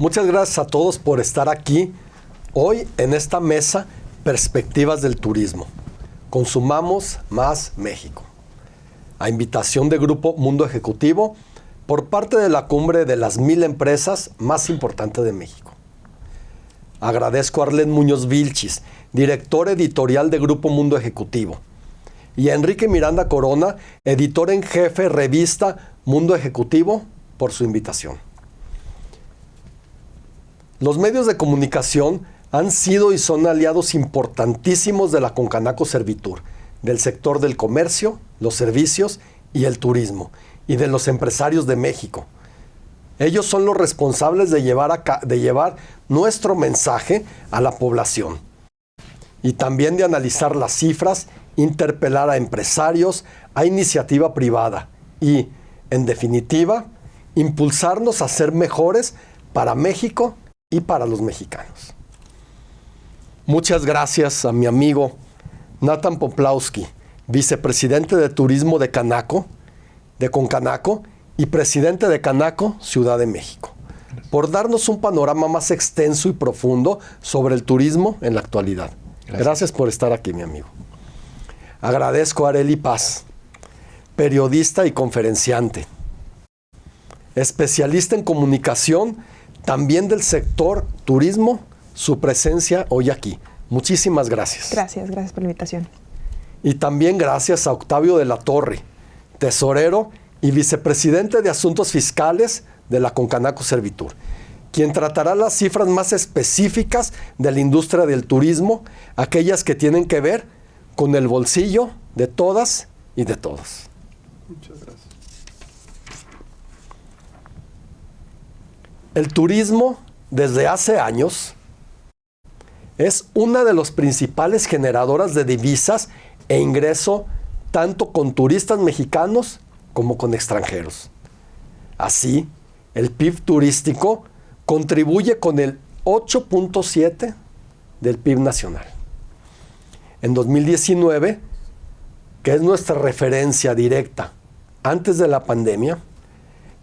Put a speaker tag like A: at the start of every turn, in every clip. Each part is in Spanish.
A: Muchas gracias a todos por estar aquí hoy en esta mesa Perspectivas del Turismo. Consumamos más México. A invitación de Grupo Mundo Ejecutivo por parte de la cumbre de las 1000 empresas más importantes de México. Agradezco a Arlet Muñoz Vilchis, director editorial de Grupo Mundo Ejecutivo, y a Enrique Miranda Corona, editor en jefe revista Mundo Ejecutivo, por su invitación. Los medios de comunicación han sido y son aliados importantísimos de la Concanaco Servitur, del sector del comercio, los servicios y el turismo, y de los empresarios de México. Ellos son los responsables de llevar nuestro mensaje a la población y también de analizar las cifras, interpelar a empresarios, a iniciativa privada y, en definitiva, impulsarnos a ser mejores para México y para los mexicanos. Muchas gracias a mi amigo Nathan Poplawski, vicepresidente de Turismo de Concanaco y presidente de Canaco, Ciudad de México, por darnos un panorama más extenso y profundo sobre el turismo en la actualidad. Gracias por estar aquí, mi amigo. Agradezco a Arely Paz, periodista y conferenciante, especialista en comunicación, también del sector turismo, su presencia hoy aquí. Muchísimas gracias.
B: Gracias por la invitación.
A: Y también gracias a Octavio de la Torre, tesorero y vicepresidente de Asuntos Fiscales de la Concanaco Servitur, quien tratará las cifras más específicas de la industria del turismo, aquellas que tienen que ver con el bolsillo de todas y de todos.
C: Muchas gracias.
A: El turismo, desde hace años, es una de las principales generadoras de divisas e ingreso tanto con turistas mexicanos como con extranjeros. Así, el PIB turístico contribuye con el 8.7% del PIB nacional. En 2019, que es nuestra referencia directa antes de la pandemia,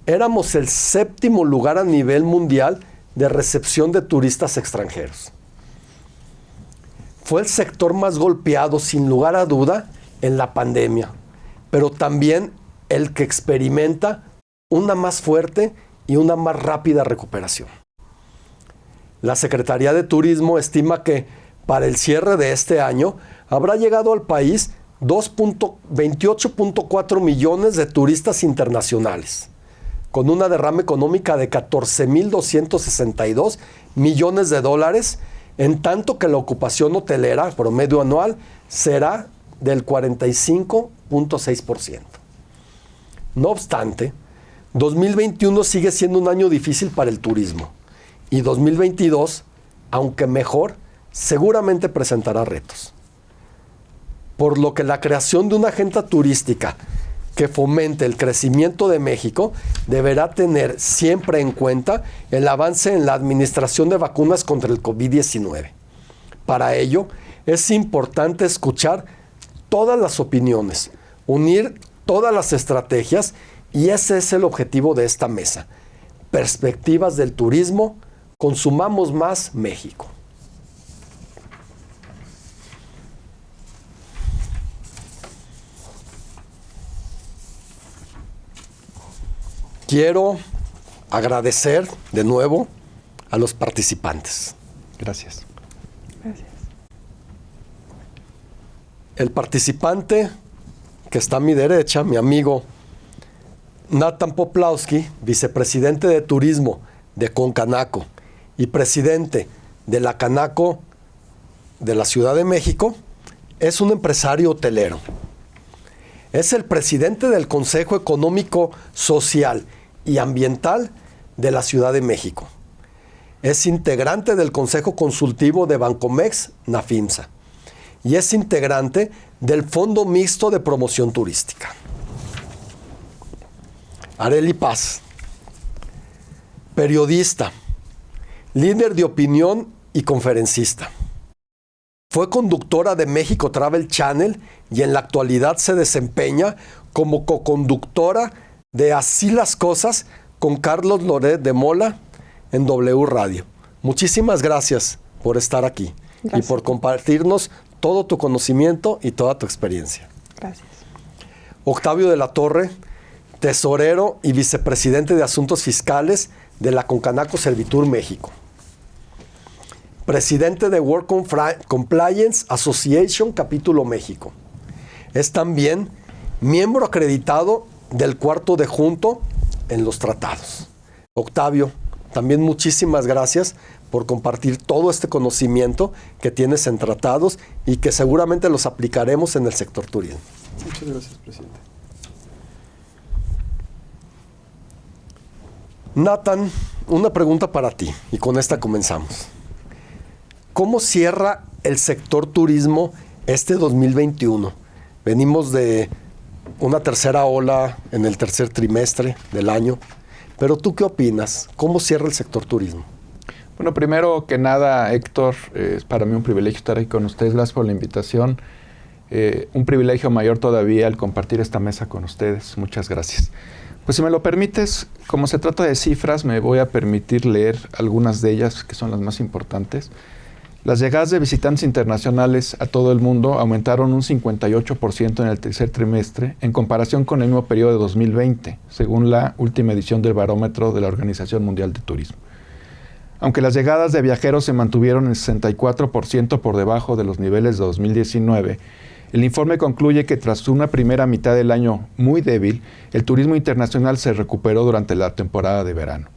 A: éramos el 7º lugar a nivel mundial de recepción de turistas extranjeros. Fue el sector más golpeado, sin lugar a duda, en la pandemia, pero también el que experimenta una más fuerte y una más rápida recuperación. La Secretaría de Turismo estima que para el cierre de este año habrá llegado al país 28.4 millones de turistas internacionales, con una derrama económica de 14.262 millones de dólares, en tanto que la ocupación hotelera promedio anual será del 45.6%. No obstante, 2021 sigue siendo un año difícil para el turismo y 2022, aunque mejor, seguramente presentará retos. Por lo que la creación de una agenda turística que fomente el crecimiento de México deberá tener siempre en cuenta el avance en la administración de vacunas contra el COVID-19. Para ello, es importante escuchar todas las opiniones, unir todas las estrategias, y ese es el objetivo de esta mesa. Perspectivas del turismo, consumamos más México. Quiero agradecer de nuevo a los participantes.
C: Gracias.
B: Gracias.
A: El participante que está a mi derecha, mi amigo Nathan Poplawski, vicepresidente de Turismo de Concanaco y presidente de la Canaco de la Ciudad de México, es un empresario hotelero. Es el presidente del Consejo Económico, Social y Ambiental de la Ciudad de México. Es integrante del Consejo Consultivo de Bancomex, Nafimsa, y es integrante del Fondo Mixto de Promoción Turística. Arely Paz, periodista, líder de opinión y conferencista. Fue conductora de México Travel Channel y en la actualidad se desempeña como coconductora de Así las Cosas con Carlos Loret de Mola en W Radio. Muchísimas gracias por estar aquí y por compartirnos todo tu conocimiento y toda tu experiencia.
B: Gracias.
A: Octavio de la Torre, tesorero y vicepresidente de Asuntos Fiscales de la Concanaco Servitur México. Presidente de Work Compliance Association Capítulo México. Es también miembro acreditado del Cuarto de Junto en los tratados. Octavio, también muchísimas gracias por compartir todo este conocimiento que tienes en tratados y que seguramente los aplicaremos en el sector turismo.
C: Muchas gracias, presidente.
A: Nathan, una pregunta para ti y con esta comenzamos. ¿Cómo cierra el sector turismo este 2021? Venimos de una tercera ola en el tercer trimestre del año, pero ¿tú qué opinas? ¿Cómo cierra el sector turismo?
D: Bueno, primero que nada, Héctor, es para mí un privilegio estar aquí con ustedes. Gracias por la invitación. Un privilegio mayor todavía al compartir esta mesa con ustedes. Muchas gracias. Pues si me lo permites, como se trata de cifras, me voy a permitir leer algunas de ellas, que son las más importantes. Las llegadas de visitantes internacionales a todo el mundo aumentaron un 58% en el tercer trimestre en comparación con el mismo periodo de 2020, según la última edición del barómetro de la Organización Mundial de Turismo. Aunque las llegadas de viajeros se mantuvieron en 64% por debajo de los niveles de 2019, el informe concluye que tras una primera mitad del año muy débil, el turismo internacional se recuperó durante la temporada de verano.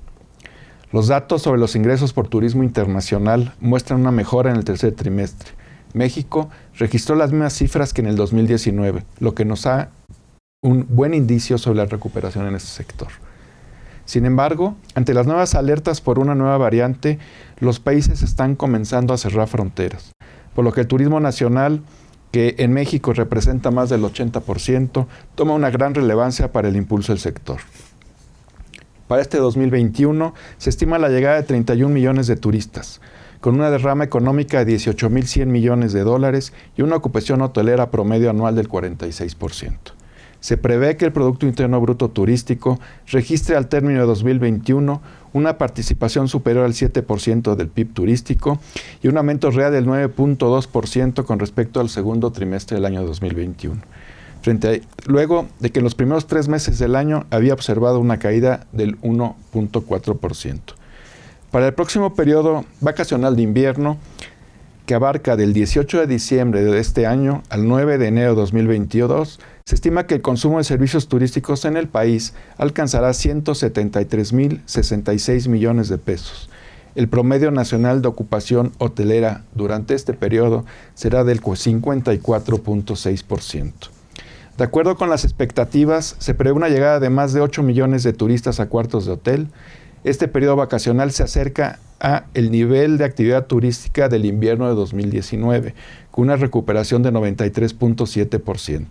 D: Los datos sobre los ingresos por turismo internacional muestran una mejora en el tercer trimestre. México registró las mismas cifras que en el 2019, lo que nos da un buen indicio sobre la recuperación en este sector. Sin embargo, ante las nuevas alertas por una nueva variante, los países están comenzando a cerrar fronteras, por lo que el turismo nacional, que en México representa más del 80%, toma una gran relevancia para el impulso del sector. Para este 2021 se estima la llegada de 31 millones de turistas, con una derrama económica de $18,100 millones y una ocupación hotelera promedio anual del 46%. Se prevé que el Producto Interno Bruto turístico registre al término de 2021 una participación superior al 7% del PIB turístico y un aumento real del 9.2% con respecto al segundo trimestre del año 2021. Luego de que en los primeros 3 meses del año había observado una caída del 1.4%. Para el próximo periodo vacacional de invierno, que abarca del 18 de diciembre de este año al 9 de enero de 2022, se estima que el consumo de servicios turísticos en el país alcanzará 173,066 millones de pesos. El promedio nacional de ocupación hotelera durante este periodo será del 54.6%. De acuerdo con las expectativas, se prevé una llegada de más de 8 millones de turistas a cuartos de hotel. Este periodo vacacional se acerca a el nivel de actividad turística del invierno de 2019, con una recuperación de 93.7%.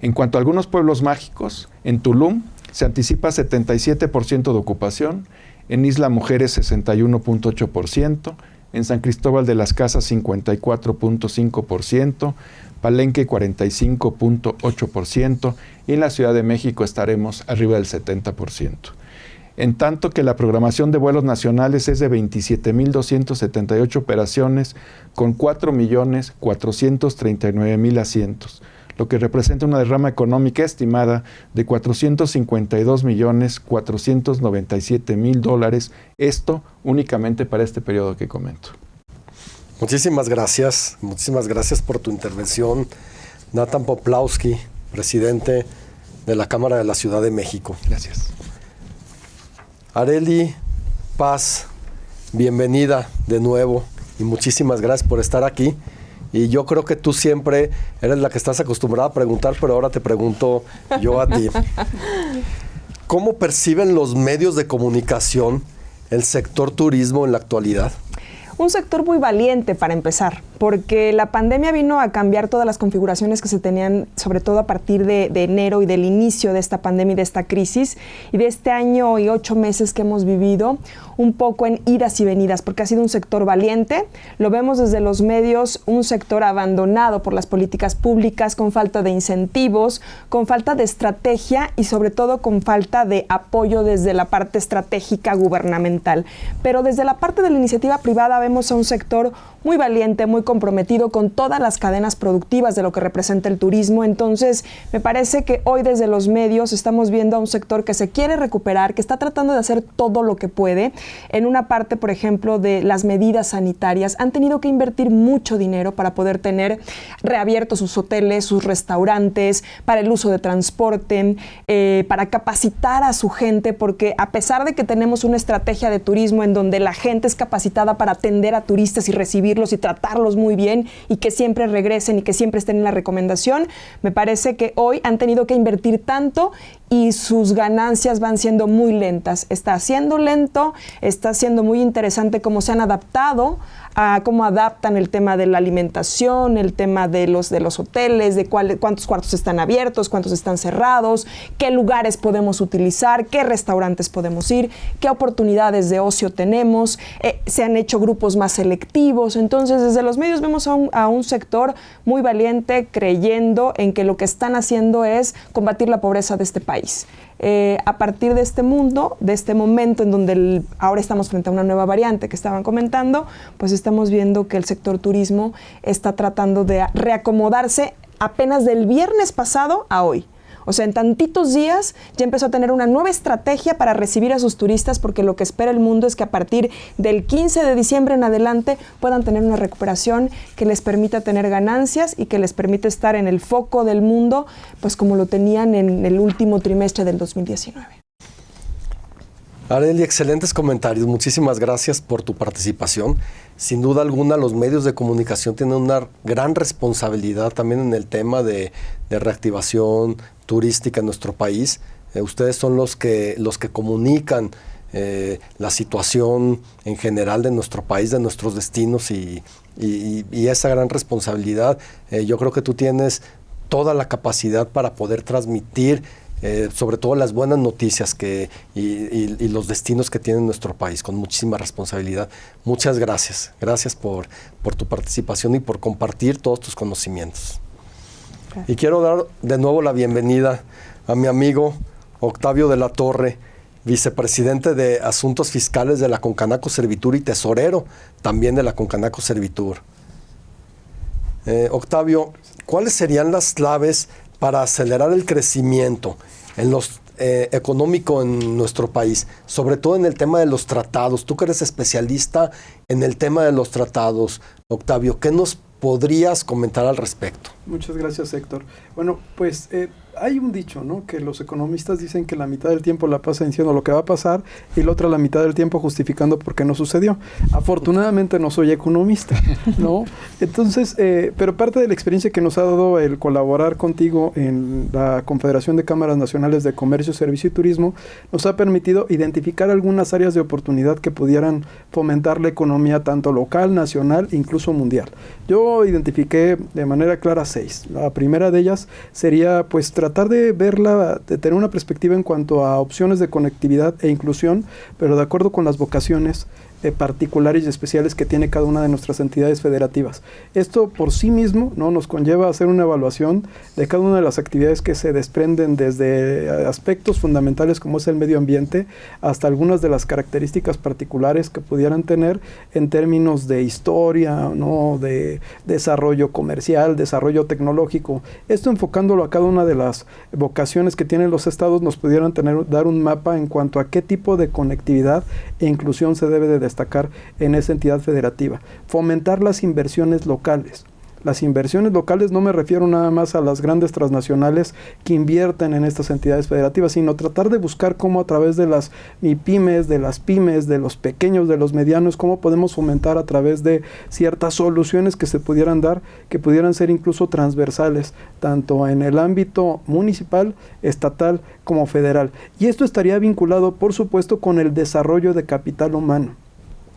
D: En cuanto a algunos pueblos mágicos, en Tulum se anticipa 77% de ocupación, en Isla Mujeres 61.8%, en San Cristóbal de las Casas 54.5%, Palenque 45.8% y en la Ciudad de México estaremos arriba del 70%. En tanto que la programación de vuelos nacionales es de 27,278 operaciones con 4,439,000 asientos, lo que representa una derrama económica estimada de $452,497,000, esto únicamente para este periodo que comento.
A: Muchísimas gracias por tu intervención, Nathan Poplawski, presidente de la Cámara de la Ciudad de México.
D: Gracias.
A: Arely Paz, bienvenida de nuevo y muchísimas gracias por estar aquí. Y yo creo que tú siempre eres la que estás acostumbrada a preguntar, pero ahora te pregunto yo a ti. ¿Cómo perciben los medios de comunicación el sector turismo en la actualidad?
B: Un sector muy valiente para empezar. porque la pandemia vino a cambiar todas las configuraciones que se tenían, sobre todo a partir de enero y del inicio de esta pandemia y de esta crisis, y de este año y 8 meses que hemos vivido, un poco en idas y venidas, porque ha sido un sector valiente. Lo vemos desde los medios, un sector abandonado por las políticas públicas, con falta de incentivos, con falta de estrategia y sobre todo con falta de apoyo desde la parte estratégica gubernamental. Pero desde la parte de la iniciativa privada vemos a un sector muy valiente, muy comprometido con todas las cadenas productivas de lo que representa el turismo. Entonces, me parece que hoy desde los medios estamos viendo a un sector que se quiere recuperar, que está tratando de hacer todo lo que puede. En una parte, por ejemplo, de las medidas sanitarias, han tenido que invertir mucho dinero para poder tener reabiertos sus hoteles, sus restaurantes, para el uso de transporte, para capacitar a su gente, porque a pesar de que tenemos una estrategia de turismo en donde la gente es capacitada para atender a turistas y recibirlos y tratarlos muy bien y que siempre regresen y que siempre estén en la recomendación, me parece que hoy han tenido que invertir tanto y sus ganancias van siendo muy lentas. Está siendo lento, está siendo muy interesante cómo se han adaptado, a cómo adaptan el tema de la alimentación, el tema de los hoteles, de cuántos cuartos están abiertos, cuántos están cerrados, qué lugares podemos utilizar, qué restaurantes podemos ir, qué oportunidades de ocio tenemos, se han hecho grupos más selectivos. Entonces, desde los medios vemos a un sector muy valiente, creyendo en que lo que están haciendo es combatir la pobreza de este país. A partir de este momento en donde ahora estamos frente a una nueva variante que estaban comentando, pues estamos viendo que el sector turismo está tratando de reacomodarse apenas del viernes pasado a hoy. O sea, en tantitos días ya empezó a tener una nueva estrategia para recibir a sus turistas, porque lo que espera el mundo es que a partir del 15 de diciembre en adelante puedan tener una recuperación que les permita tener ganancias y que les permita estar en el foco del mundo, pues como lo tenían en el último trimestre del 2019.
A: Arely, excelentes comentarios. Muchísimas gracias por tu participación. Sin duda alguna, los medios de comunicación tienen una gran responsabilidad también en el tema de reactivación turística en nuestro país. Ustedes son los que comunican la situación en general de nuestro país, de nuestros destinos y esa gran responsabilidad. Yo creo que tú tienes toda la capacidad para poder transmitir sobre todo las buenas noticias y los destinos que tiene nuestro país, con muchísima responsabilidad. Muchas gracias. Gracias por tu participación y por compartir todos tus conocimientos. Gracias. Y quiero dar de nuevo la bienvenida a mi amigo Octavio de la Torre, vicepresidente de Asuntos Fiscales de la Concanaco Servitur y tesorero también de la Concanaco Servitur. Octavio, ¿cuáles serían las claves para acelerar el crecimiento económico en nuestro país, sobre todo en el tema de los tratados? Tú que eres especialista en el tema de los tratados, Octavio, ¿qué nos podrías comentar al respecto?
C: Muchas gracias, Héctor. Bueno, pues hay un dicho, ¿no? Que los economistas dicen que la mitad del tiempo la pasan diciendo lo que va a pasar y la otra la mitad del tiempo justificando por qué no sucedió. Afortunadamente no soy economista, ¿no? Entonces, pero parte de la experiencia que nos ha dado el colaborar contigo en la Confederación de Cámaras Nacionales de Comercio, Servicio y Turismo nos ha permitido identificar algunas áreas de oportunidad que pudieran fomentar la economía tanto local, nacional e incluso mundial. Yo identifiqué de manera clara 6. La primera de ellas sería pues tratar de verla, de tener una perspectiva en cuanto a opciones de conectividad e inclusión, pero de acuerdo con las vocaciones particulares y especiales que tiene cada una de nuestras entidades federativas. Esto por sí mismo, ¿no?, nos conlleva a hacer una evaluación de cada una de las actividades que se desprenden desde aspectos fundamentales como es el medio ambiente hasta algunas de las características particulares que pudieran tener en términos de historia, ¿no?, de desarrollo comercial, desarrollo tecnológico. Esto enfocándolo a cada una de las vocaciones que tienen los estados nos pudieran dar un mapa en cuanto a qué tipo de conectividad e inclusión se debe de destacar en esa entidad federativa. Fomentar las inversiones locales. Las inversiones locales no me refiero nada más a las grandes transnacionales que invierten en estas entidades federativas, sino tratar de buscar cómo a través de las MIPYMES, de las pymes, de los pequeños, de los medianos, cómo podemos fomentar a través de ciertas soluciones que se pudieran dar, que pudieran ser incluso transversales, tanto en el ámbito municipal, estatal como federal. Y esto estaría vinculado, por supuesto, con el desarrollo de capital humano.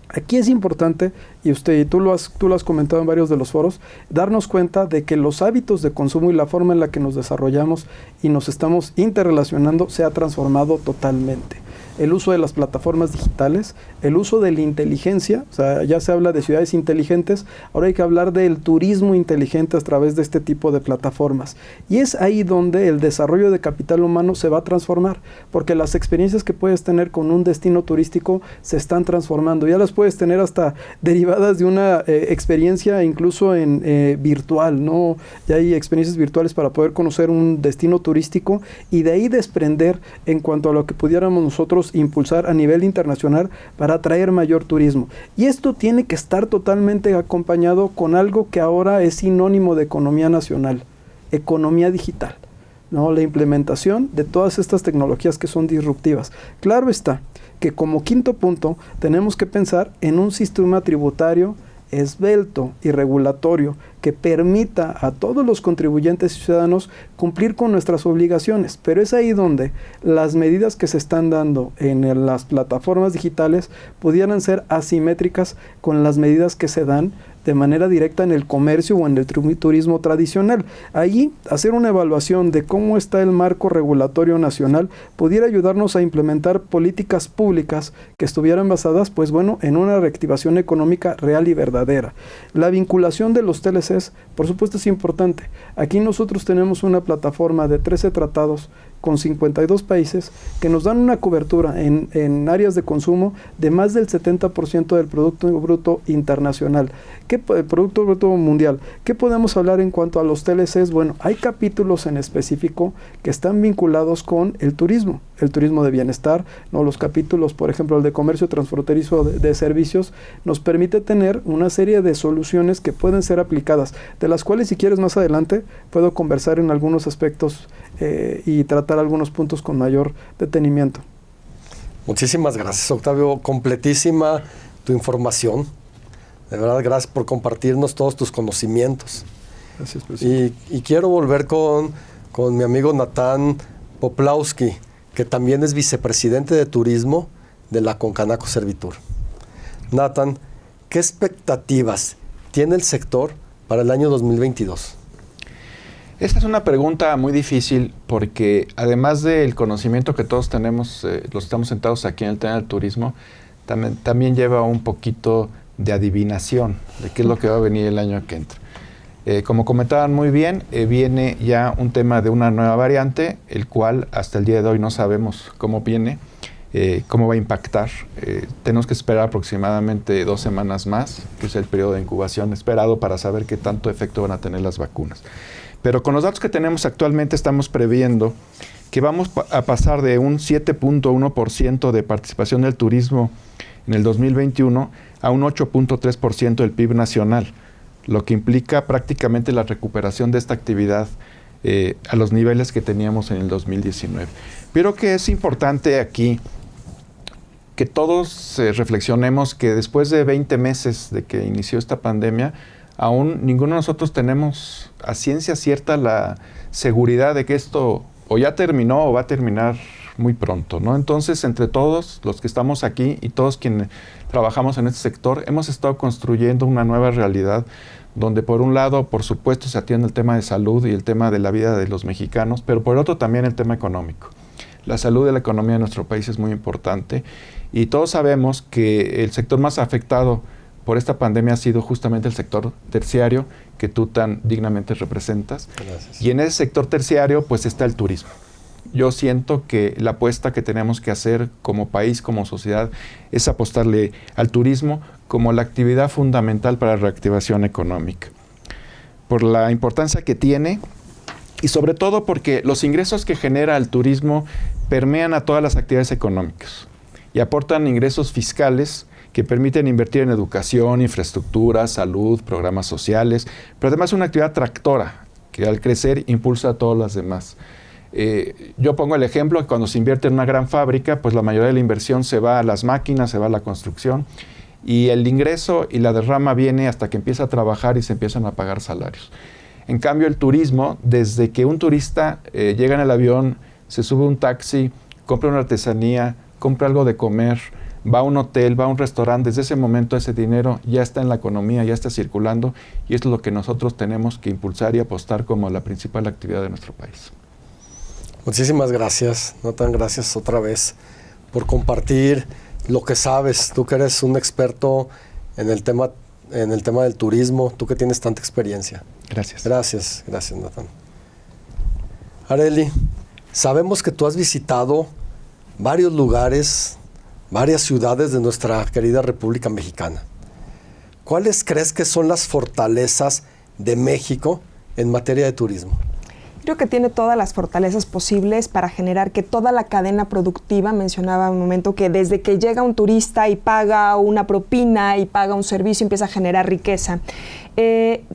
C: Aquí es importante, y tú lo has comentado en varios de los foros, darnos cuenta de que los hábitos de consumo y la forma en la que nos desarrollamos y nos estamos interrelacionando se ha transformado totalmente. El uso de las plataformas digitales, el uso de la inteligencia, o sea, ya se habla de ciudades inteligentes, ahora hay que hablar del turismo inteligente a través de este tipo de plataformas. Y es ahí donde el desarrollo de capital humano se va a transformar, porque las experiencias que puedes tener con un destino turístico se están transformando. Ya las puedes tener hasta derivadas de una experiencia incluso en virtual, ¿no? Ya hay experiencias virtuales para poder conocer un destino turístico y de ahí desprender en cuanto a lo que pudiéramos nosotros impulsar a nivel internacional para atraer mayor turismo. Y esto tiene que estar totalmente acompañado con algo que ahora es sinónimo de economía nacional, economía digital, ¿no? La implementación de todas estas tecnologías que son disruptivas. Claro está que como quinto punto tenemos que pensar en un sistema tributario esbelto y regulatorio que permita a todos los contribuyentes y ciudadanos cumplir con nuestras obligaciones, pero es ahí donde las medidas que se están dando en las plataformas digitales pudieran ser asimétricas con las medidas que se dan de manera directa en el comercio o en el turismo tradicional. Allí, hacer una evaluación de cómo está el marco regulatorio nacional pudiera ayudarnos a implementar políticas públicas que estuvieran basadas, pues bueno, en una reactivación económica real y verdadera. La vinculación de los TLCs, por supuesto, es importante. Aquí nosotros tenemos una plataforma de 13 tratados con 52 países que nos dan una cobertura en áreas de consumo de más del 70% del Producto Bruto Internacional, Producto Bruto Mundial. ¿Qué podemos hablar en cuanto a los TLCs? Bueno, hay capítulos en específico que están vinculados con el turismo de bienestar, ¿no? Los capítulos, por ejemplo, el de comercio transfronterizo de servicios, nos permite tener una serie de soluciones que pueden ser aplicadas, de las cuales, si quieres, más adelante puedo conversar en algunos aspectos y tratar algunos puntos con mayor detenimiento.
A: Muchísimas gracias, Octavio. Completísima tu información. De verdad, gracias por compartirnos todos tus conocimientos.
C: Gracias, presidente.
A: Y quiero volver con mi amigo Natán Poplawski, que también es vicepresidente de turismo de la Concanaco Servitur. Natán, ¿qué expectativas tiene el sector para el año 2022?
D: Esta es una pregunta muy difícil porque además del conocimiento que todos tenemos, los estamos sentados aquí en el tema del turismo, también lleva un poquito de adivinación de qué es lo que va a venir el año que entra. Como comentaban muy bien, viene ya un tema de una nueva variante, el cual hasta el día de hoy no sabemos cómo viene, cómo va a impactar. Tenemos que esperar aproximadamente 2 semanas más, que es el periodo de incubación esperado para saber qué tanto efecto van a tener las vacunas. Pero con los datos que tenemos actualmente estamos previendo que vamos a pasar de un 7.1% de participación del turismo en el 2021 a un 8.3% del PIB nacional, lo que implica prácticamente la recuperación de esta actividad a los niveles que teníamos en el 2019. Pero que es importante aquí que todos reflexionemos que después de 20 meses de que inició esta pandemia, aún ninguno de nosotros tenemos a ciencia cierta la seguridad de que esto o ya terminó o va a terminar muy pronto, ¿no? Entonces, entre todos los que estamos aquí y todos quienes trabajamos en este sector, hemos estado construyendo una nueva realidad donde por un lado, por supuesto, se atiende el tema de salud y el tema de la vida de los mexicanos, pero por otro también el tema económico. La salud de la economía de nuestro país es muy importante y todos sabemos que el sector más afectado por esta pandemia ha sido justamente el sector terciario que tú tan dignamente representas.
A: Gracias.
D: Y en ese sector terciario pues está el turismo. Yo siento que la apuesta que tenemos que hacer como país, como sociedad, es apostarle al turismo como la actividad fundamental para la reactivación económica. Por la importancia que tiene y sobre todo porque los ingresos que genera el turismo permean a todas las actividades económicas y aportan ingresos fiscales que permiten invertir en educación, infraestructura, salud, programas sociales, pero además es una actividad tractora que al crecer impulsa a todas las demás. Yo pongo el ejemplo que cuando se invierte en una gran fábrica, pues la mayoría de la inversión se va a las máquinas, se va a la construcción y el ingreso y la derrama viene hasta que empieza a trabajar y se empiezan a pagar salarios. En cambio el turismo, desde que un turista llega en el avión, se sube a un taxi, compra una artesanía, compra algo de comer, va a un hotel, va a un restaurante, desde ese momento ese dinero ya está en la economía, ya está circulando, y esto es lo que nosotros tenemos que impulsar y apostar como la principal actividad de nuestro país.
A: Muchísimas gracias, Natán, gracias otra vez por compartir lo que sabes. Tú que eres un experto en el tema del turismo, tú que tienes tanta experiencia.
D: Gracias.
A: Gracias, Natán. Arely, sabemos que tú has visitado varios lugares, varias ciudades de nuestra querida República Mexicana. ¿Cuáles crees que son las fortalezas de México en materia de turismo?
B: Creo que tiene todas las fortalezas posibles para generar que toda la cadena productiva, mencionaba un momento que desde que llega un turista y paga una propina y paga un servicio, empieza a generar riqueza.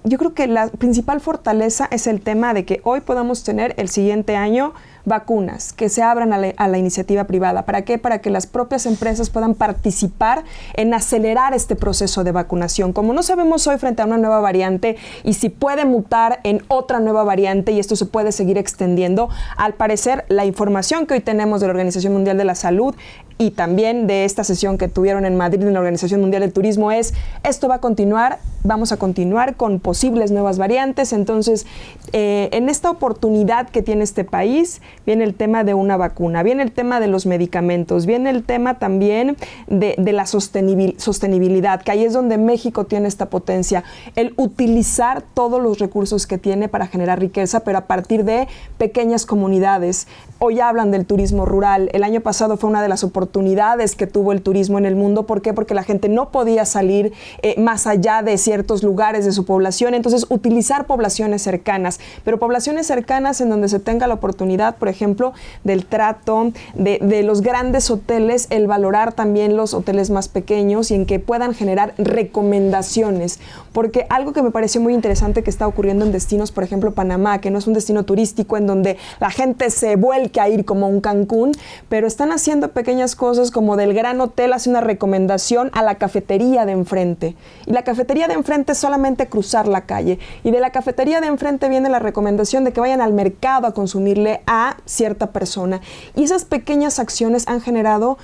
B: Yo creo que la principal fortaleza es el tema de que hoy podamos tener el siguiente año vacunas que se abran a la iniciativa privada. ¿Para qué? Para que las propias empresas puedan participar en acelerar este proceso de vacunación. Como no sabemos hoy frente a una nueva variante y si puede mutar en otra nueva variante y esto se puede seguir extendiendo, al parecer la información que hoy tenemos de la Organización Mundial de la Salud y también de esta sesión que tuvieron en Madrid en la Organización Mundial del Turismo es, esto va a continuar, vamos a continuar con posibles nuevas variantes. Entonces, en esta oportunidad que tiene este país, viene el tema de una vacuna, viene el tema de los medicamentos, viene el tema también de la sostenibilidad, que ahí es donde México tiene esta potencia, el utilizar todos los recursos que tiene para generar riqueza, pero a partir de pequeñas comunidades. Hoy hablan del turismo rural. El año pasado fue una de las oportunidades que tuvo el turismo en el mundo. ¿Por qué? Porque la gente no podía salir más allá de ciertos lugares de su población. Entonces, utilizar poblaciones cercanas, pero poblaciones cercanas en donde se tenga la oportunidad, por ejemplo, del trato, de los grandes hoteles, el valorar también los hoteles más pequeños y en que puedan generar recomendaciones. Porque algo que me pareció muy interesante que está ocurriendo en destinos, por ejemplo, Panamá, que no es un destino turístico en donde la gente se vuelque a ir como un Cancún, pero están haciendo pequeñas cosas como del gran hotel hace una recomendación a la cafetería de enfrente. Y la cafetería de enfrente es solamente cruzar la calle. Y de la cafetería de enfrente viene la recomendación de que vayan al mercado a consumirle a cierta persona. Y esas pequeñas acciones han generado,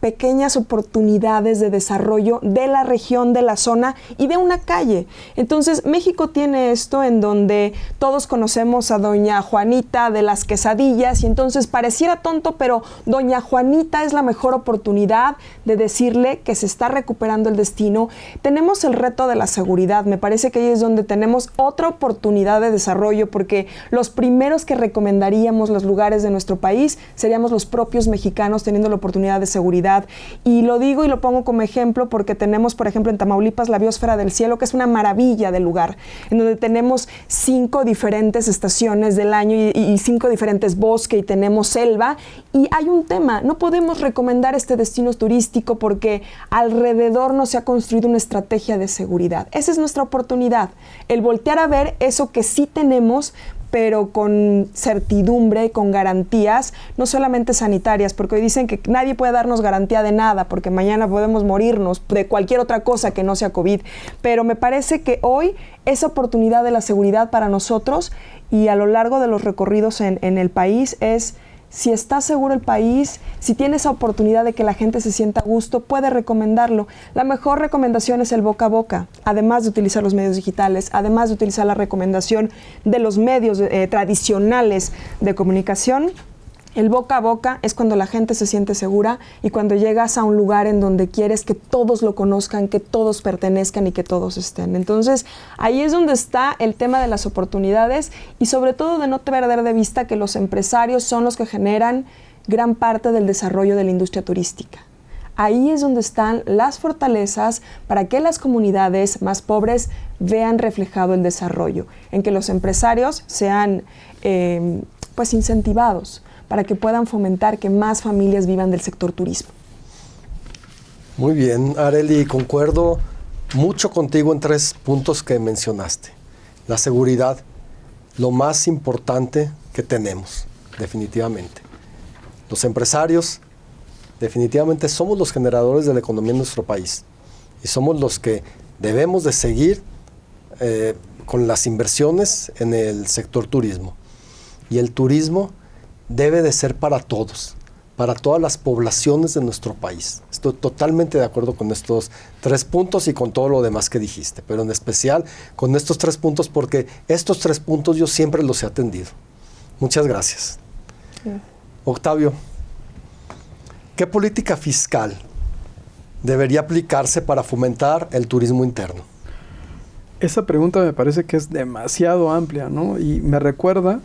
B: pequeñas oportunidades de desarrollo de la región, de la zona y de una calle. Entonces, México tiene esto en donde todos conocemos a doña Juanita de las quesadillas y entonces pareciera tonto, pero doña Juanita es la mejor oportunidad de decirle que se está recuperando el destino. Tenemos el reto de la seguridad. Me parece que ahí es donde tenemos otra oportunidad de desarrollo porque los primeros que recomendaríamos los lugares de nuestro país seríamos los propios mexicanos teniendo la oportunidad de seguridad. Y lo digo y lo pongo como ejemplo porque tenemos, por ejemplo, en Tamaulipas la Biosfera del Cielo, que es una maravilla de lugar, en donde tenemos 5 diferentes estaciones del año y 5 diferentes bosques y tenemos selva. Y hay un tema, no podemos recomendar este destino turístico porque alrededor no se ha construido una estrategia de seguridad. Esa es nuestra oportunidad, el voltear a ver eso que sí tenemos, pero con certidumbre, con garantías, no solamente sanitarias, porque hoy dicen que nadie puede darnos garantía de nada, porque mañana podemos morirnos de cualquier otra cosa que no sea COVID, pero me parece que hoy esa oportunidad de la seguridad para nosotros y a lo largo de los recorridos en el país es, si está seguro el país, si tiene esa oportunidad de que la gente se sienta a gusto, puede recomendarlo. La mejor recomendación es el boca a boca, además de utilizar los medios digitales, además de utilizar la recomendación de los medios tradicionales de comunicación. El boca a boca es cuando la gente se siente segura y cuando llegas a un lugar en donde quieres que todos lo conozcan, que todos pertenezcan y que todos estén. Entonces, ahí es donde está el tema de las oportunidades y sobre todo de no perder de vista que los empresarios son los que generan gran parte del desarrollo de la industria turística. Ahí es donde están las fortalezas para que las comunidades más pobres vean reflejado el desarrollo, en que los empresarios sean incentivados para que puedan fomentar que más familias vivan del sector turismo.
A: Muy bien, Arely, concuerdo mucho contigo en 3 puntos que mencionaste. La seguridad, lo más importante que tenemos, definitivamente. Los empresarios, definitivamente somos los generadores de la economía en nuestro país y somos los que debemos de seguir con las inversiones en el sector turismo. Y el turismo debe de ser para todos, para todas las poblaciones de nuestro país. Estoy totalmente de acuerdo con estos 3 puntos y con todo lo demás que dijiste, pero en especial con estos 3 puntos, porque estos 3 puntos yo siempre los he atendido. Muchas gracias. Sí. Octavio, ¿qué política fiscal debería aplicarse para fomentar el turismo interno?
C: Esa pregunta me parece que es demasiado amplia, ¿no? Y me recuerda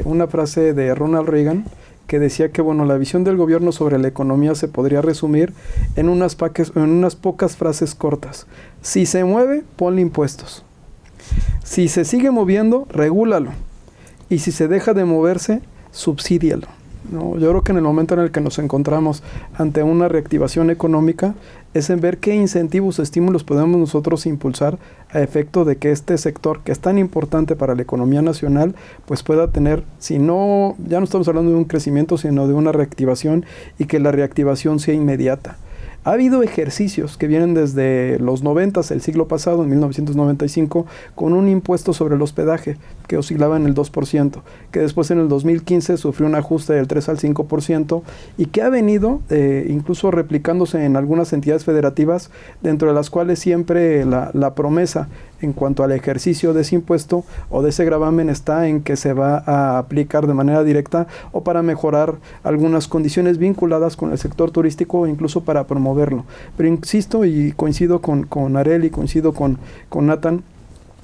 C: una frase de Ronald Reagan, que decía que, bueno, la visión del gobierno sobre la economía se podría resumir en unas pocas frases cortas. Si se mueve, ponle impuestos. Si se sigue moviendo, regúlalo. Y si se deja de moverse, subsídialo. ¿No? Yo creo que en el momento en el que nos encontramos ante una reactivación económica es en ver qué incentivos o estímulos podemos nosotros impulsar a efecto de que este sector, que es tan importante para la economía nacional, pues pueda tener, si no, ya no estamos hablando de un crecimiento, sino de una reactivación, y que la reactivación sea inmediata. Ha habido ejercicios que vienen desde los 90s, el siglo pasado, en 1995, con un impuesto sobre el hospedaje que oscilaba en el 2%, que después en el 2015 sufrió un ajuste del 3 al 5% y que ha venido incluso replicándose en algunas entidades federativas, dentro de las cuales siempre la promesa en cuanto al ejercicio de ese impuesto o de ese gravamen está en que se va a aplicar de manera directa o para mejorar algunas condiciones vinculadas con el sector turístico o incluso para promoverlo. Pero insisto y coincido con Arely y coincido con Nathan,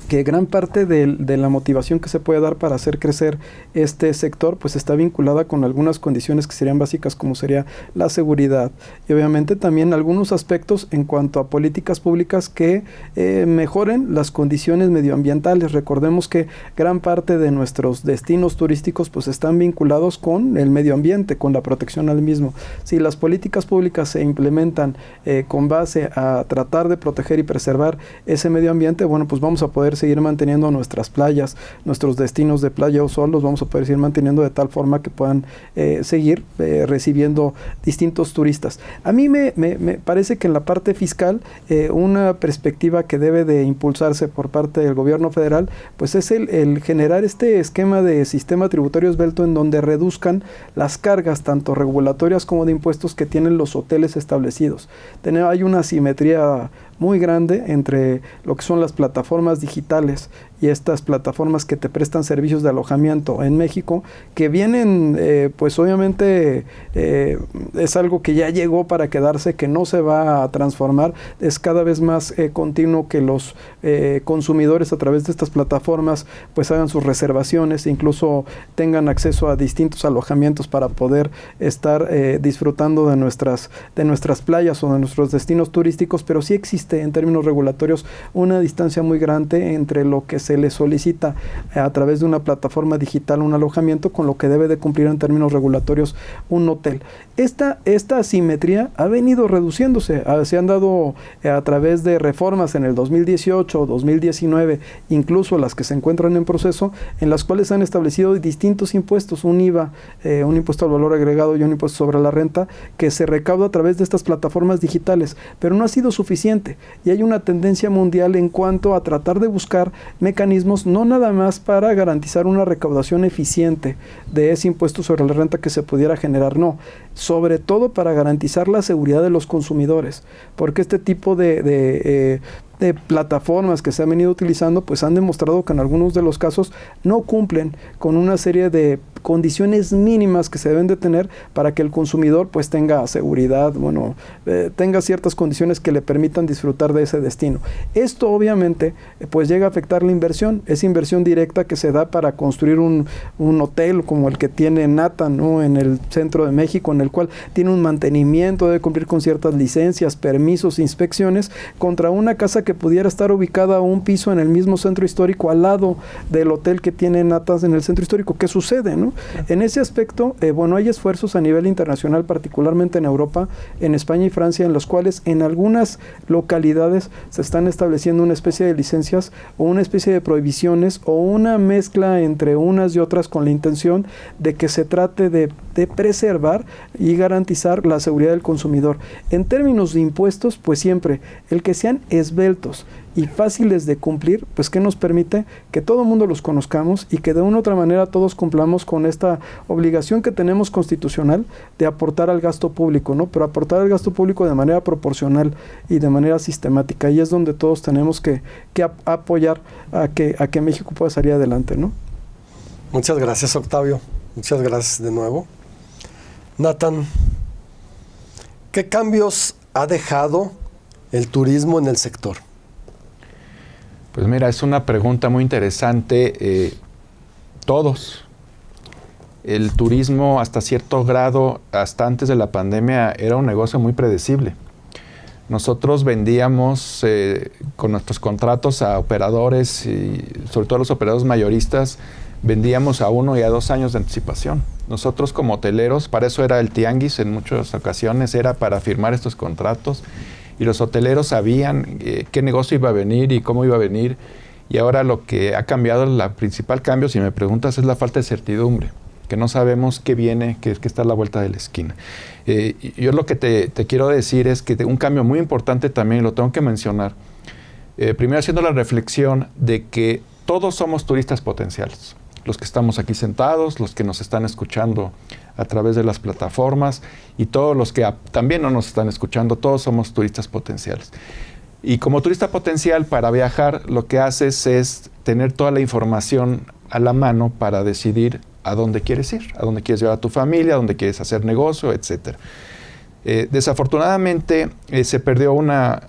C: que gran parte de la motivación que se puede dar para hacer crecer este sector pues está vinculada con algunas condiciones que serían básicas, como sería la seguridad y obviamente también algunos aspectos en cuanto a políticas públicas que mejoren las condiciones medioambientales. Recordemos que gran parte de nuestros destinos turísticos pues están vinculados con el medio ambiente, con la protección al mismo. Si las políticas públicas se implementan con base a tratar de proteger y preservar ese medio ambiente, bueno, pues vamos a poder seguir manteniendo nuestras playas, nuestros destinos de playa o sol, los vamos a poder seguir manteniendo de tal forma que puedan seguir recibiendo distintos turistas. A mí me parece que en la parte fiscal, una perspectiva que debe de impulsarse por parte del gobierno federal, pues es el generar este esquema de sistema tributario esbelto en donde reduzcan las cargas, tanto regulatorias como de impuestos, que tienen los hoteles establecidos. Hay una asimetría muy grande entre lo que son las plataformas digitales y estas plataformas que te prestan servicios de alojamiento en México, que vienen, pues obviamente es algo que ya llegó para quedarse, que no se va a transformar, es cada vez más continuo que los consumidores a través de estas plataformas pues hagan sus reservaciones e incluso tengan acceso a distintos alojamientos para poder estar disfrutando de nuestras playas o de nuestros destinos turísticos, pero sí existe en términos regulatorios una distancia muy grande entre lo que se le solicita a través de una plataforma digital un alojamiento con lo que debe de cumplir en términos regulatorios un hotel. Esta asimetría ha venido reduciéndose, se han dado a través de reformas en el 2018, 2019, incluso las que se encuentran en proceso, en las cuales han establecido distintos impuestos, un IVA, un impuesto al valor agregado y un impuesto sobre la renta, que se recauda a través de estas plataformas digitales, pero no ha sido suficiente y hay una tendencia mundial en cuanto a tratar de buscar mecanismos no nada más para garantizar una recaudación eficiente de ese impuesto sobre la renta que se pudiera generar, no, sobre todo para garantizar la seguridad de los consumidores, porque este tipo de plataformas que se han venido utilizando pues han demostrado que en algunos de los casos no cumplen con una serie de condiciones mínimas que se deben de tener para que el consumidor pues tenga seguridad, bueno, tenga ciertas condiciones que le permitan disfrutar de ese destino. Esto obviamente pues llega a afectar la inversión, esa inversión directa que se da para construir un hotel como el que tiene Nathan, ¿no?, en el centro de México, en el cual tiene un mantenimiento, debe cumplir con ciertas licencias, permisos, inspecciones, contra una casa que pudiera estar ubicada a un piso en el mismo centro histórico al lado del hotel que tiene Nathan en el centro histórico. ¿Qué sucede, no? En ese aspecto, bueno, hay esfuerzos a nivel internacional, particularmente en Europa, en España y Francia, en los cuales en algunas localidades se están estableciendo una especie de licencias o una especie de prohibiciones o una mezcla entre unas y otras con la intención de que se trate de preservar y garantizar la seguridad del consumidor. En términos de impuestos, pues siempre el que sean esbeltos, altos y fáciles de cumplir, pues que nos permite que todo el mundo los conozcamos y que de una u otra manera todos cumplamos con esta obligación que tenemos constitucional de aportar al gasto público, ¿no? Pero aportar al gasto público de manera proporcional y de manera sistemática, y es donde todos tenemos que apoyar a que México pueda salir adelante, ¿no?
A: Muchas gracias, Octavio. Muchas gracias de nuevo. Nathan, ¿qué cambios ha dejado el turismo en el sector?
D: Pues mira, es una pregunta muy interesante. Todos. El turismo hasta cierto grado, hasta antes de la pandemia, era un negocio muy predecible. Nosotros vendíamos con nuestros contratos a operadores y sobre todo a los operadores mayoristas, vendíamos a 1 y a 2 años de anticipación. Nosotros como hoteleros, para eso era el tianguis en muchas ocasiones, era para firmar estos contratos, y los hoteleros sabían qué negocio iba a venir y cómo iba a venir. Y ahora lo que ha cambiado, el principal cambio, si me preguntas, es la falta de certidumbre, que no sabemos qué viene, que está a la vuelta de la esquina. Yo lo que te quiero decir es que un cambio muy importante también, lo tengo que mencionar, primero haciendo la reflexión de que todos somos turistas potenciales. Los que estamos aquí sentados, los que nos están escuchando a través de las plataformas y todos los que también no nos están escuchando, todos somos turistas potenciales. Y como turista potencial, para viajar, lo que haces es tener toda la información a la mano para decidir a dónde quieres ir, a dónde quieres llevar a tu familia, a dónde quieres hacer negocio, etc. Desafortunadamente, se perdió una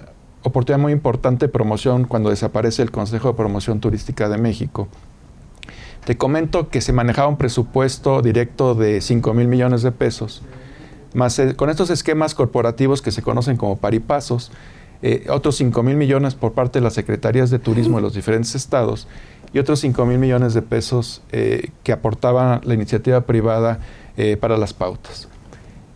D: oportunidad muy importante de promoción cuando desaparece el Consejo de Promoción Turística de México. Te comento que se manejaba un presupuesto directo de 5,000 millones de pesos, más con estos esquemas corporativos que se conocen como paripasos, otros 5,000 millones por parte de las secretarías de turismo de los diferentes estados y otros 5,000 millones de pesos que aportaba la iniciativa privada para las pautas.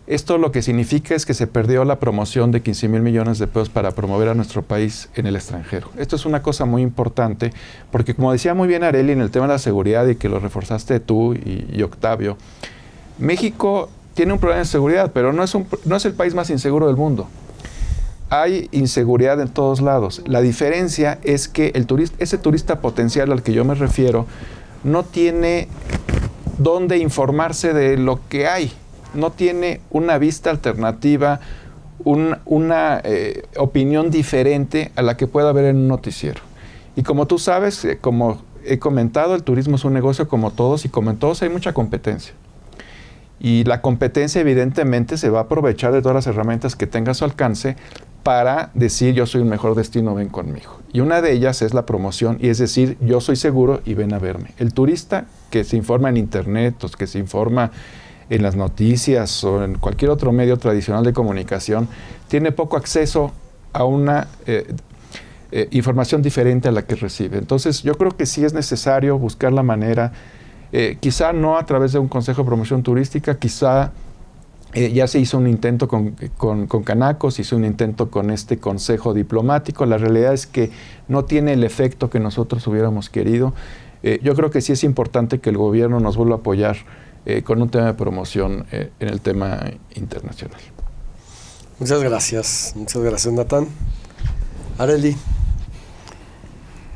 D: Esto lo que significa es que se perdió la promoción de 15,000 millones de pesos para promover a nuestro país en el extranjero. Esto es una cosa muy importante porque, como decía muy bien Arely en el tema de la seguridad y que lo reforzaste tú y Octavio, México tiene un problema de seguridad, pero no es el país más inseguro del mundo. Hay inseguridad en todos lados. La diferencia es que ese turista potencial al que yo me refiero no tiene dónde informarse de lo que hay. No tiene una vista alternativa, una opinión diferente a la que pueda haber en un noticiero. Y como tú sabes, como he comentado, el turismo es un negocio como todos, y como en todos hay mucha competencia. Y la competencia evidentemente se va a aprovechar de todas las herramientas que tenga a su alcance para decir yo soy un mejor destino, ven conmigo. Y una de ellas es la promoción, y es decir, yo soy seguro y ven a verme. El turista que se informa en internet, o que se informa en las noticias o en cualquier otro medio tradicional de comunicación, tiene poco acceso a una información diferente a la que recibe. Entonces, yo creo que sí es necesario buscar la manera, quizá no a través de un Consejo de Promoción Turística, quizá ya se hizo un intento con Canaco, se hizo un intento con este Consejo Diplomático. La realidad es que no tiene el efecto que nosotros hubiéramos querido. Yo creo que sí es importante que el gobierno nos vuelva a apoyar con un tema de promoción en el tema internacional.
A: Muchas gracias, Nathan. Arely,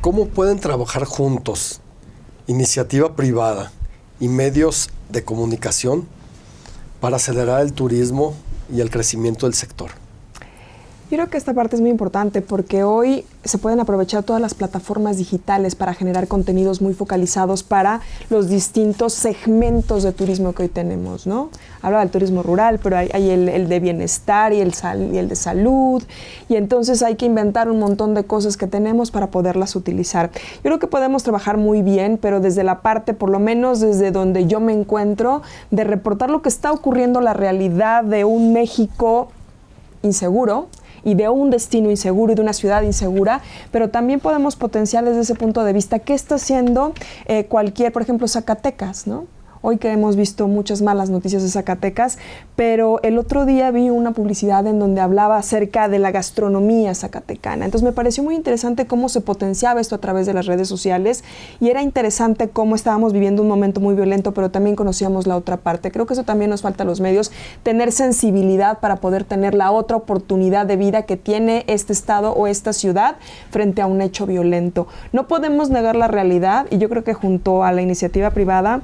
A: ¿cómo pueden trabajar juntos iniciativa privada y medios de comunicación para acelerar el turismo y el crecimiento del sector?
B: Yo creo que esta parte es muy importante porque hoy se pueden aprovechar todas las plataformas digitales para generar contenidos muy focalizados para los distintos segmentos de turismo que hoy tenemos, ¿no? Habla del turismo rural, pero hay el de bienestar y el de salud, y entonces hay que inventar un montón de cosas que tenemos para poderlas utilizar. Yo creo que podemos trabajar muy bien, pero desde la parte, por lo menos desde donde yo me encuentro, de reportar lo que está ocurriendo, la realidad de un México inseguro, y de un destino inseguro y de una ciudad insegura, pero también podemos potenciar desde ese punto de vista qué está haciendo por ejemplo, Zacatecas, ¿no? hoy que hemos visto muchas malas noticias de Zacatecas, pero el otro día vi una publicidad en donde hablaba acerca de la gastronomía zacatecana. Entonces me pareció muy interesante cómo se potenciaba esto a través de las redes sociales y era interesante cómo estábamos viviendo un momento muy violento, pero también conocíamos la otra parte. Creo que eso también nos falta a los medios, tener sensibilidad para poder tener la otra oportunidad de vida que tiene este estado o esta ciudad frente a un hecho violento. No podemos negar la realidad y yo creo que junto a la iniciativa privada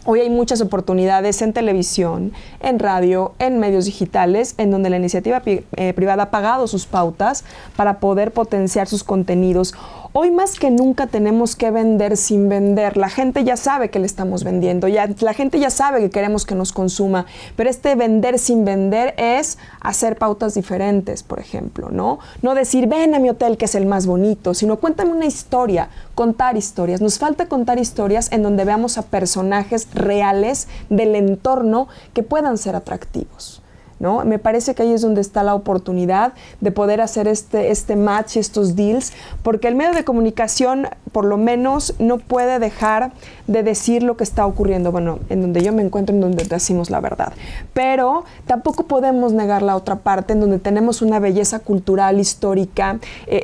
B: hoy hay muchas oportunidades en televisión, en radio, en medios digitales, en donde la iniciativa privada ha pagado sus pautas para poder potenciar sus contenidos. Hoy más que nunca tenemos que vender sin vender. La gente ya sabe que le estamos vendiendo, la gente ya sabe que queremos que nos consuma, pero este vender sin vender es hacer pautas diferentes, por ejemplo, ¿no? No decir, ven a mi hotel que es el más bonito, sino cuéntame una historia, contar historias. Nos falta contar historias en donde veamos a personajes reales del entorno que puedan ser atractivos, ¿no? Me parece que ahí es donde está la oportunidad de poder hacer este match, estos deals, porque el medio de comunicación, por lo menos, no puede dejar de decir lo que está ocurriendo. Bueno, en donde yo me encuentro, en donde decimos la verdad. Pero tampoco podemos negar la otra parte, en donde tenemos una belleza cultural, histórica,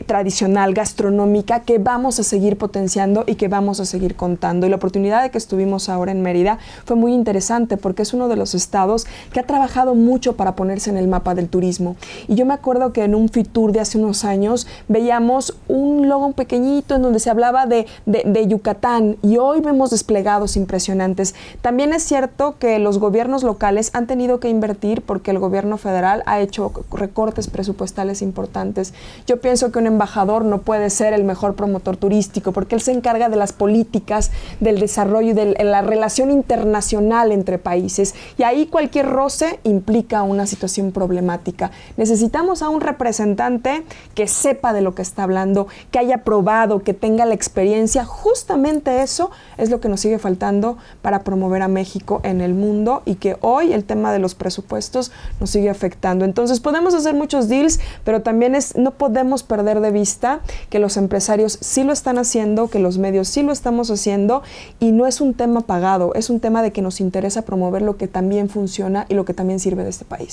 B: tradicional, gastronómica, que vamos a seguir potenciando y que vamos a seguir contando. Y la oportunidad de que estuvimos ahora en Mérida fue muy interesante, porque es uno de los estados que ha trabajado mucho para ponerse en el mapa del turismo. Y yo me acuerdo que en un Fitur de hace unos años veíamos un logo pequeñito en donde se hablaba de Yucatán, y hoy vemos desplegados impresionantes. También es cierto que los gobiernos locales han tenido que invertir porque el gobierno federal ha hecho recortes presupuestales importantes. Yo pienso que un embajador no puede ser el mejor promotor turístico porque él se encarga de las políticas, del desarrollo y de la relación internacional entre países, y ahí cualquier roce implica una situación problemática. Necesitamos a un representante que sepa de lo que está hablando, que haya probado, que tenga la experiencia. Justamente eso es lo que nos sigue faltando para promover a México en el mundo, y que hoy el tema de los presupuestos nos sigue afectando. Entonces podemos hacer muchos deals, pero también no podemos perder de vista que los empresarios sí lo están haciendo, que los medios sí lo estamos haciendo, y no es un tema pagado, es un tema de que nos interesa promover lo que también funciona y lo que también sirve de este país.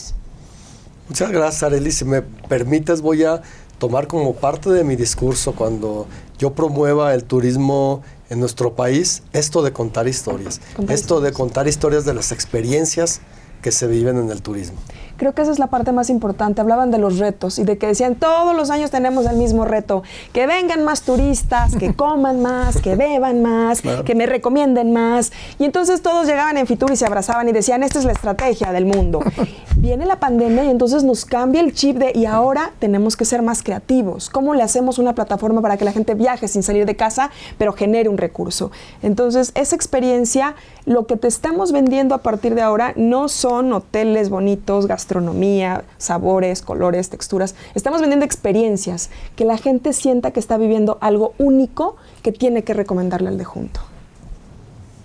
A: Muchas gracias, Arely. Si me permites, voy a tomar como parte de mi discurso cuando yo promueva el turismo en nuestro país, esto de contar historias. De contar historias de las experiencias que se viven en el turismo.
B: Creo que esa es la parte más importante. Hablaban de los retos y de que decían, todos los años tenemos el mismo reto, que vengan más turistas, que coman más, que beban más, claro, que me recomienden más. Y entonces todos llegaban en Fitur y se abrazaban y decían, esta es la estrategia del mundo. Viene la pandemia y entonces nos cambia el chip y ahora tenemos que ser más creativos. ¿Cómo le hacemos una plataforma para que la gente viaje sin salir de casa, pero genere un recurso? Entonces, esa experiencia, lo que te estamos vendiendo a partir de ahora no son hoteles bonitos, gastronomía, sabores, colores, texturas. Estamos vendiendo experiencias, que la gente sienta que está viviendo algo único que tiene que recomendarle al de junto.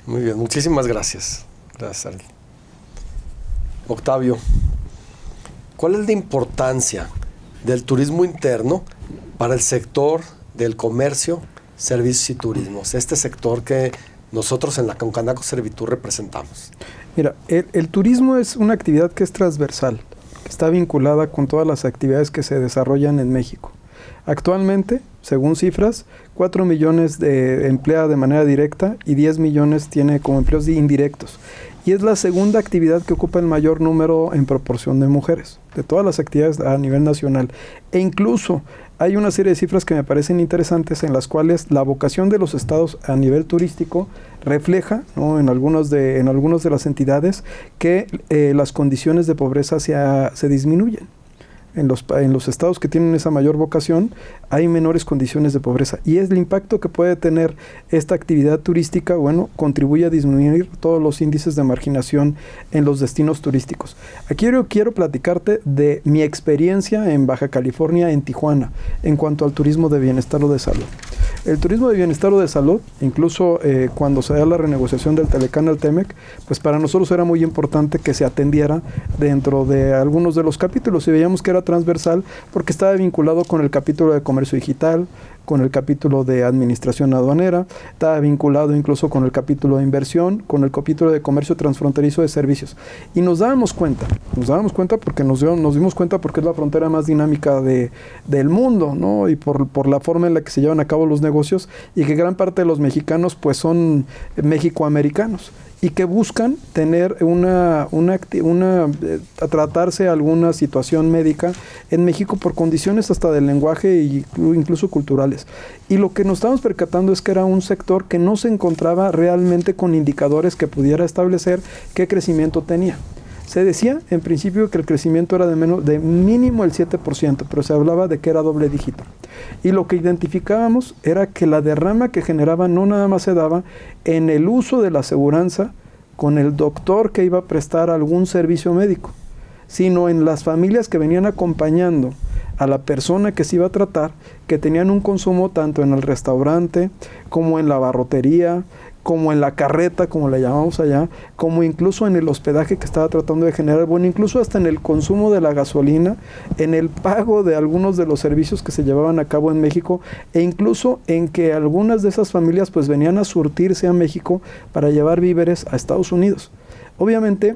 A: Muy bien, muchísimas gracias. Gracias, Arely. Octavio, ¿cuál es la importancia del turismo interno para el sector del comercio, servicios y turismos? Este sector que nosotros en la Concanaco Servitur representamos.
C: Mira, el turismo es una actividad que es transversal, que está vinculada con todas las actividades que se desarrollan en México. Actualmente, según cifras, 4 millones de emplea de manera directa y 10 millones tiene como empleos indirectos. Y es la segunda actividad que ocupa el mayor número en proporción de mujeres, de todas las actividades a nivel nacional. E incluso hay una serie de cifras que me parecen interesantes en las cuales la vocación de los estados a nivel turístico refleja, ¿no?, en algunas de las entidades que las condiciones de pobreza se disminuyen. En los estados que tienen esa mayor vocación hay menores condiciones de pobreza, y es el impacto que puede tener esta actividad turística, bueno, contribuye a disminuir todos los índices de marginación en los destinos turísticos. Aquí yo quiero platicarte de mi experiencia en Baja California, en Tijuana, en cuanto al turismo de bienestar o de salud. El turismo de bienestar o de salud, incluso cuando se da la renegociación del Telecán al Temec, pues para nosotros era muy importante que se atendiera dentro de algunos de los capítulos, y veíamos que era transversal porque estaba vinculado con el capítulo de comercio digital, con el capítulo de administración aduanera, estaba vinculado incluso con el capítulo de inversión, con el capítulo de comercio transfronterizo de servicios. Y nos dábamos cuenta porque nos dimos cuenta porque es la frontera más dinámica del mundo, ¿no? Y por la forma en la que se llevan a cabo los negocios, y que gran parte de los mexicanos pues son mexicoamericanos y que buscan tener tratarse alguna situación médica en México por condiciones hasta del lenguaje e incluso culturales. Y lo que nos estábamos percatando es que era un sector que no se encontraba realmente con indicadores que pudiera establecer qué crecimiento tenía. Se decía en principio que el crecimiento era de mínimo el 7%, pero se hablaba de que era doble dígito. Y lo que identificábamos era que la derrama que generaba no nada más se daba en el uso de la aseguranza con el doctor que iba a prestar algún servicio médico, sino en las familias que venían acompañando a la persona que se iba a tratar, que tenían un consumo tanto en el restaurante, como en la barrotería, como en la carreta, como la llamamos allá, como incluso en el hospedaje que estaba tratando de generar, bueno, incluso hasta en el consumo de la gasolina, en el pago de algunos de los servicios que se llevaban a cabo en México, e incluso en que algunas de esas familias pues venían a surtirse a México para llevar víveres a Estados Unidos. Obviamente,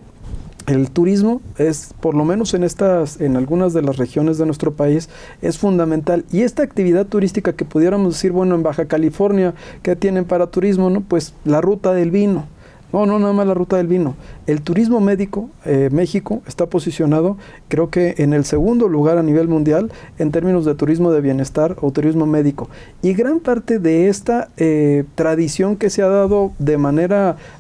C: el turismo es, por lo menos en algunas de las regiones de nuestro país, es fundamental. Y esta actividad turística que pudiéramos decir, bueno, en Baja California, ¿qué tienen para turismo? ¿No? Pues la ruta del vino. No, nada más la ruta del vino. El turismo médico, México está posicionado, creo que en el segundo lugar a nivel mundial en términos de turismo de bienestar o turismo médico. Y gran parte de esta tradición que se ha dado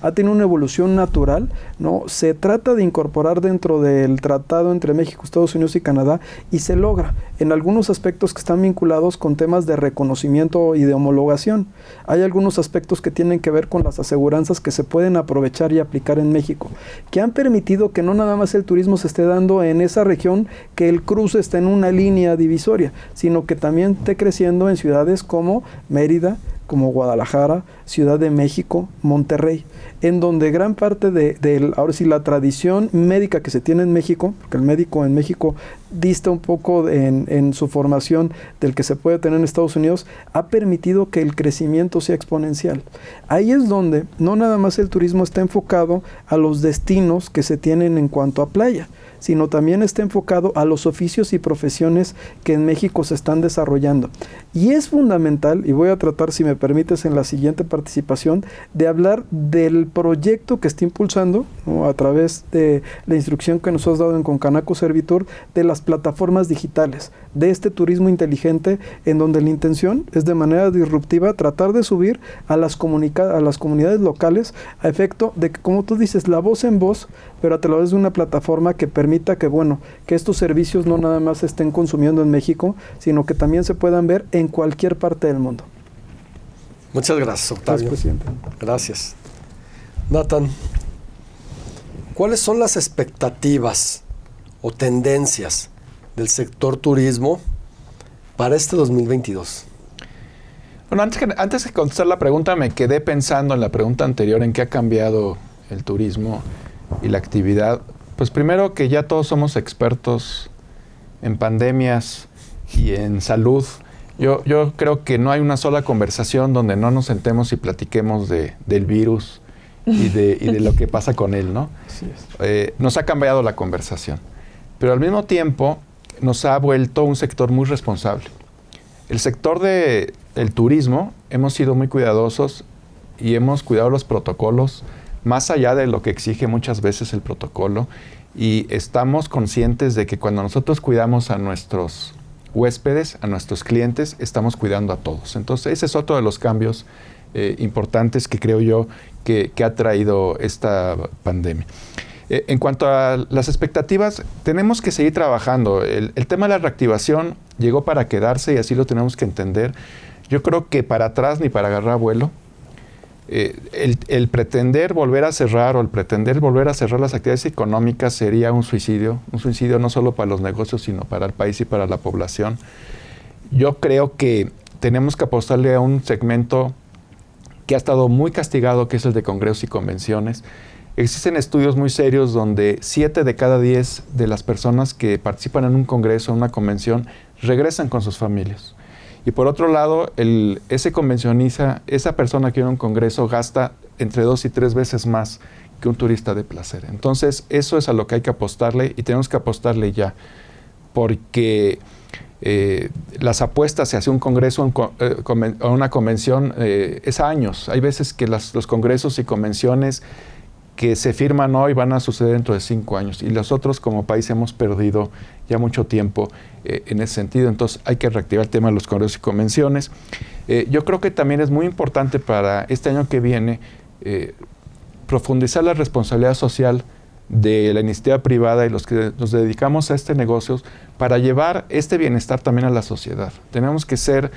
C: ha tenido una evolución natural, ¿no? Se trata de incorporar dentro del tratado entre México, Estados Unidos y Canadá, y se logra en algunos aspectos que están vinculados con temas de reconocimiento y de homologación. Hay algunos aspectos que tienen que ver con las aseguranzas que se pueden aprovechar y aplicar en México, que han permitido que no nada más el turismo se esté dando en esa región, que el cruce está en una línea divisoria, sino que también esté creciendo en ciudades como Mérida, como Guadalajara, Ciudad de México, Monterrey, en donde gran parte ahora sí, la tradición médica que se tiene en México, porque el médico en México dista un poco en su formación del que se puede tener en Estados Unidos, ha permitido que el crecimiento sea exponencial. Ahí es donde no nada más el turismo está enfocado a los destinos que se tienen en cuanto a playa, sino también está enfocado a los oficios y profesiones que en México se están desarrollando. Y es fundamental, y voy a tratar, si me permites, en la siguiente participación, de hablar del proyecto que está impulsando, ¿no?, a través de la instrucción que nos has dado en Concanaco Servitur, de las plataformas digitales, de este turismo inteligente, en donde la intención es de manera disruptiva tratar de subir a las comunidades locales a efecto de que, como tú dices, la voz en voz, pero a través de una plataforma que permita que estos servicios no nada más se estén consumiendo en México, sino que también se puedan ver en cualquier parte del mundo.
A: Muchas gracias, Octavio.
C: Gracias, presidente.
A: Gracias. Nathan, ¿cuáles son las expectativas o tendencias del sector turismo para este 2022?
D: Bueno, antes de contestar la pregunta, me quedé pensando en la pregunta anterior, en qué ha cambiado el turismo y la actividad. Pues primero, que ya todos somos expertos en pandemias y en salud. Yo creo que no hay una sola conversación donde no nos sentemos y platiquemos del virus y de lo que pasa con él, ¿no?
C: Así es.
D: Nos ha cambiado la conversación, pero al mismo tiempo nos ha vuelto un sector muy responsable. El sector del turismo hemos sido muy cuidadosos y hemos cuidado los protocolos más allá de lo que exige muchas veces el protocolo, y estamos conscientes de que cuando nosotros cuidamos a nuestros huéspedes, a nuestros clientes, estamos cuidando a todos. Entonces, ese es otro de los cambios importantes que creo yo que ha traído esta pandemia. En cuanto a las expectativas, tenemos que seguir trabajando. El tema de la reactivación llegó para quedarse y así lo tenemos que entender. Yo creo que para atrás ni para agarrar vuelo. El pretender volver a cerrar o el pretender volver a cerrar las actividades económicas sería un suicidio no solo para los negocios, sino para el país y para la población. Yo creo que tenemos que apostarle a un segmento que ha estado muy castigado, que es el de congresos y convenciones. Existen estudios muy serios donde 7 de cada 10 de las personas que participan en un congreso o una convención regresan con sus familias. Y por otro lado, ese convencionista, esa persona que viene a un congreso gasta entre 2 y 3 veces más que un turista de placer. Entonces, eso es a lo que hay que apostarle y tenemos que apostarle ya, porque las apuestas hacia un congreso o una convención es a años. Hay veces que los congresos y convenciones que se firman hoy van a suceder dentro de 5 años y nosotros como país hemos perdido ya mucho tiempo en ese sentido. Entonces hay que reactivar el tema de los congresos y convenciones. Yo creo que también es muy importante para este año que viene profundizar la responsabilidad social de la iniciativa privada y los que nos dedicamos a este negocio para llevar este bienestar también a la sociedad. Tenemos que ser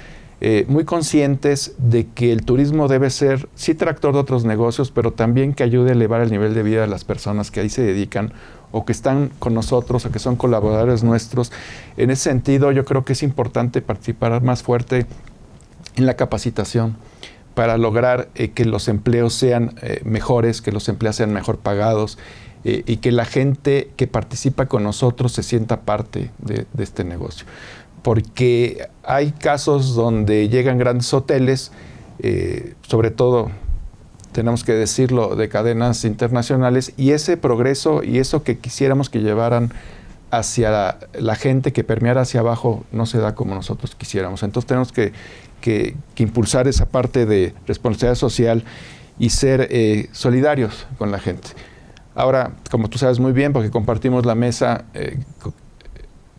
D: muy conscientes de que el turismo debe ser, sí, tractor de otros negocios, pero también que ayude a elevar el nivel de vida de las personas que ahí se dedican o que están con nosotros o que son colaboradores nuestros. En ese sentido, yo creo que es importante participar más fuerte en la capacitación para lograr que los empleos sean mejores, que los empleados sean mejor pagados y que la gente que participa con nosotros se sienta parte de este negocio. Porque hay casos donde llegan grandes hoteles, sobre todo, tenemos que decirlo, de cadenas internacionales, y ese progreso y eso que quisiéramos que llevaran hacia la gente, que permeara hacia abajo, no se da como nosotros quisiéramos. Entonces tenemos que impulsar esa parte de responsabilidad social y ser solidarios con la gente. Ahora, como tú sabes muy bien, porque compartimos la mesa,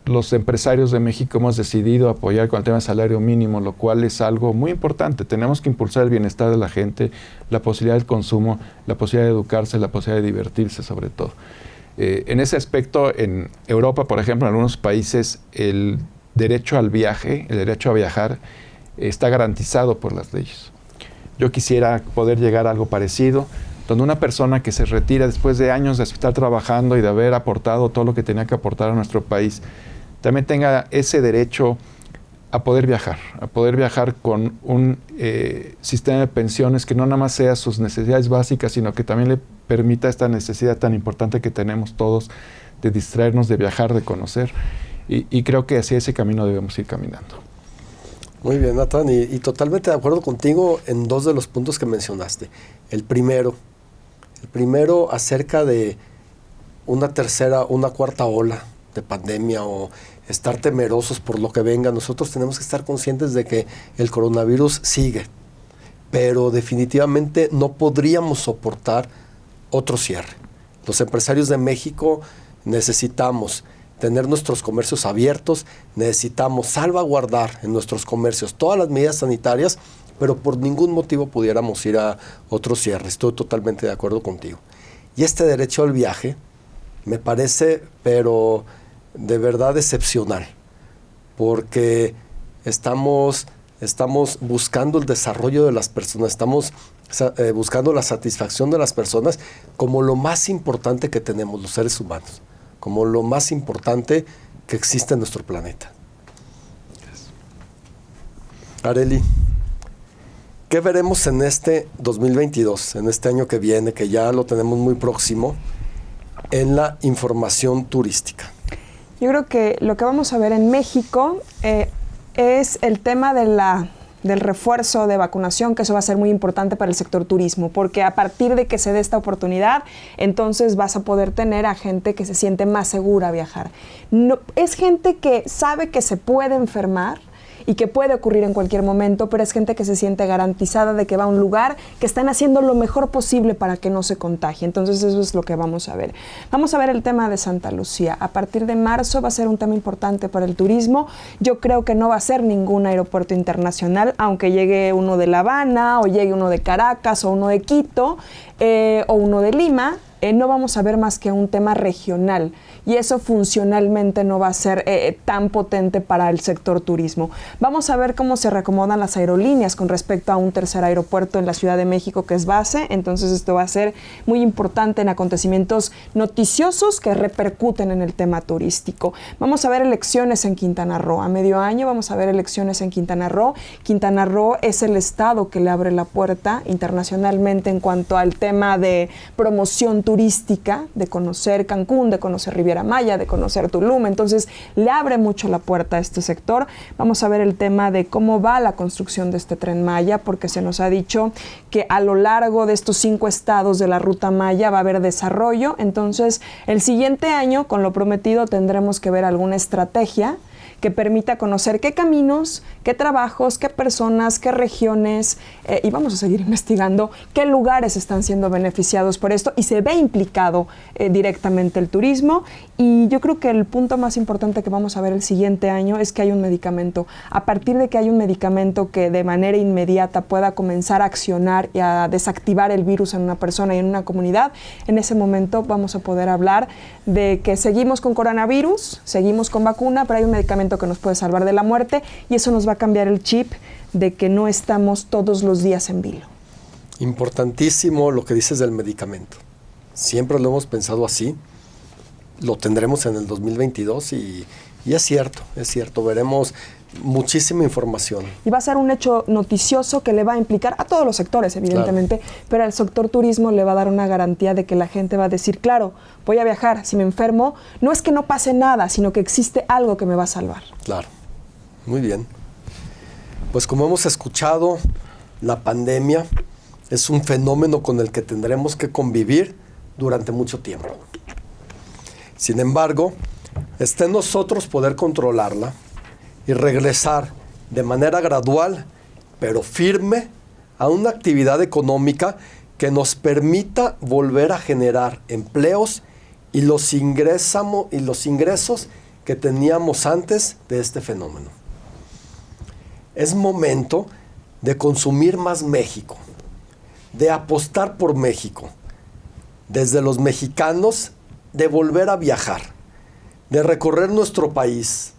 D: los empresarios de México hemos decidido apoyar con el tema del salario mínimo, lo cual es algo muy importante. Tenemos que impulsar el bienestar de la gente, la posibilidad del consumo, la posibilidad de educarse, la posibilidad de divertirse sobre todo. En ese aspecto, en Europa, por ejemplo, en algunos países, el derecho al viaje, el derecho a viajar, está garantizado por las leyes. Yo quisiera poder llegar a algo parecido, donde una persona que se retira después de años de estar trabajando y de haber aportado todo lo que tenía que aportar a nuestro país, también tenga ese derecho a poder viajar con un sistema de pensiones que no nada más sea sus necesidades básicas, sino que también le permita esta necesidad tan importante que tenemos todos de distraernos, de viajar, de conocer, y creo que hacia ese camino debemos ir caminando.
A: Muy bien, Nathan, y totalmente de acuerdo contigo en 2 de los puntos que mencionaste. El primero acerca de una tercera, una cuarta ola de pandemia o estar temerosos por lo que venga. Nosotros tenemos que estar conscientes de que el coronavirus sigue, pero definitivamente no podríamos soportar otro cierre. Los empresarios de México necesitamos tener nuestros comercios abiertos, necesitamos salvaguardar en nuestros comercios todas las medidas sanitarias, pero por ningún motivo pudiéramos ir a otro cierre. Estoy totalmente de acuerdo contigo. Y este derecho al viaje me parece, pero de verdad excepcional, porque estamos buscando el desarrollo de las personas, estamos buscando la satisfacción de las personas como lo más importante que tenemos los seres humanos, como lo más importante que existe en nuestro planeta. Arely, ¿qué veremos en este 2022, en este año que viene, que ya lo tenemos muy próximo, en la información turística?
B: Yo creo que lo que vamos a ver en México es el tema del refuerzo de vacunación, que eso va a ser muy importante para el sector turismo, porque a partir de que se dé esta oportunidad, entonces vas a poder tener a gente que se siente más segura a viajar. No, es gente que sabe que se puede enfermar y que puede ocurrir en cualquier momento, pero es gente que se siente garantizada de que va a un lugar que están haciendo lo mejor posible para que no se contagie. Entonces eso es lo que vamos a ver. Vamos a ver el tema de Santa Lucía. A partir de marzo va a ser un tema importante para el turismo. Yo creo que no va a ser ningún aeropuerto internacional, aunque llegue uno de La Habana, o llegue uno de Caracas, o uno de Quito, o uno de Lima. No vamos a ver más que un tema regional, y eso funcionalmente no va a ser tan potente para el sector turismo. Vamos a ver cómo se reacomodan las aerolíneas con respecto a un tercer aeropuerto en la Ciudad de México que es base. Entonces esto va a ser muy importante en acontecimientos noticiosos que repercuten en el tema turístico. Vamos a ver elecciones en Quintana Roo. A medio año vamos a ver elecciones en Quintana Roo. Quintana Roo es el estado que le abre la puerta internacionalmente en cuanto al tema de promoción turística turística, de conocer Cancún, de conocer Riviera Maya, de conocer Tulum. Entonces, le abre mucho la puerta a este sector. Vamos a ver el tema de cómo va la construcción de este Tren Maya, porque se nos ha dicho que a lo largo de estos 5 estados de la Ruta Maya va a haber desarrollo. Entonces, el siguiente año, con lo prometido, tendremos que ver alguna estrategia que permita conocer qué caminos, qué trabajos, qué personas, qué regiones, y vamos a seguir investigando qué lugares están siendo beneficiados por esto y se ve implicado directamente el turismo. Y yo creo que el punto más importante que vamos a ver el siguiente año es que hay un medicamento. A partir de que hay un medicamento que de manera inmediata pueda comenzar a accionar y a desactivar el virus en una persona y en una comunidad, en ese momento vamos a poder hablar de que seguimos con coronavirus, seguimos con vacuna, pero hay un medicamento que nos puede salvar de la muerte y eso nos va a cambiar el chip de que no estamos todos los días en vilo.
A: Importantísimo lo que dices del medicamento. Siempre lo hemos pensado así. Lo tendremos en el 2022 y es cierto. Veremos muchísima información.
B: Y va a ser un hecho noticioso que le va a implicar a todos los sectores, evidentemente, claro. Pero al sector turismo le va a dar una garantía de que la gente va a decir, claro, voy a viajar, si me enfermo, no es que no pase nada, sino que existe algo que me va a salvar.
A: Claro, muy bien. Pues como hemos escuchado, la pandemia es un fenómeno con el que tendremos que convivir durante mucho tiempo. Sin embargo, está en nosotros poder controlarla y regresar de manera gradual, pero firme, a una actividad económica que nos permita volver a generar empleos y los ingresos que teníamos antes de este fenómeno. Es momento de consumir más México, de apostar por México, desde los mexicanos, de volver a viajar, de recorrer nuestro país,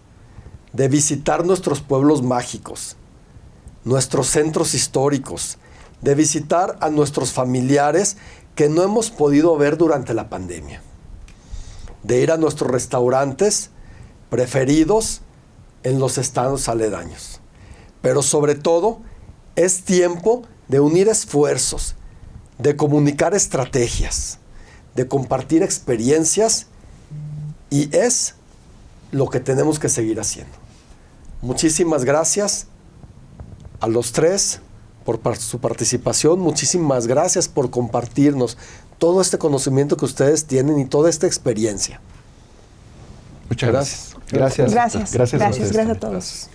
A: de visitar nuestros pueblos mágicos, nuestros centros históricos, de visitar a nuestros familiares que no hemos podido ver durante la pandemia, de ir a nuestros restaurantes preferidos en los estados aledaños. Pero sobre todo, es tiempo de unir esfuerzos, de comunicar estrategias, de compartir experiencias, y es lo que tenemos que seguir haciendo. Muchísimas gracias a los tres por su participación. Muchísimas gracias por compartirnos todo este conocimiento que ustedes tienen y toda esta experiencia.
D: Muchas gracias.
B: Gracias a ustedes.
C: Gracias a todos.
A: Gracias.